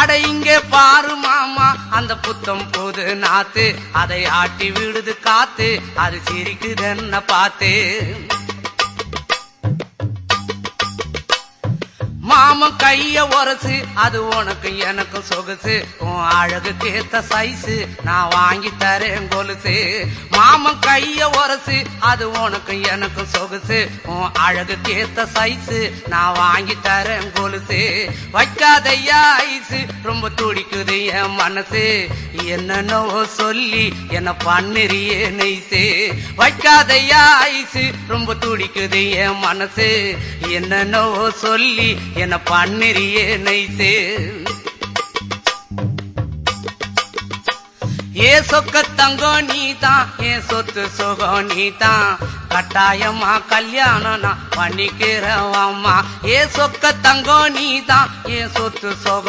அட இங்கே பாரு மாமா அந்த புத்தம் போது நாத்து அதை ஆட்டி விடுது காத்து அது சிரிக்குதுன்ன பார்த்து மாமன் கைய உரசு அது உனக்கு எனக்கு சொகுசு உன் அழகுக்கு ஏத்த சைஸு நான் வாங்கி தரேன் கொலுசு மாமன் கைய உரசு அது உனக்கு எனக்கு சொகுசு உன் அழகுக்கு ஏத்த சைஸு நான் வாங்கி தரேன் கொலுசு வைக்காதையா ஐசு ரொம்ப துடிக்குது என் மனசு என்னன்னோ சொல்லி என்ன பண்ணுறியே நெய்சு வைக்காதையா ஐசு ரொம்ப துடிக்குது என் மனசு என்னன்னோ சொல்லி என்ன பண்ணுறியே நைசே ஏ சொக்க தங்கம் நீதான் என் சொத்து சுகம் நீதான் கட்டாயமா கல்யாணம் நான் பண்ணிக்கிறவாமா ஏ சொக்க தங்கம் நீதான் என் சொத்து சுகம்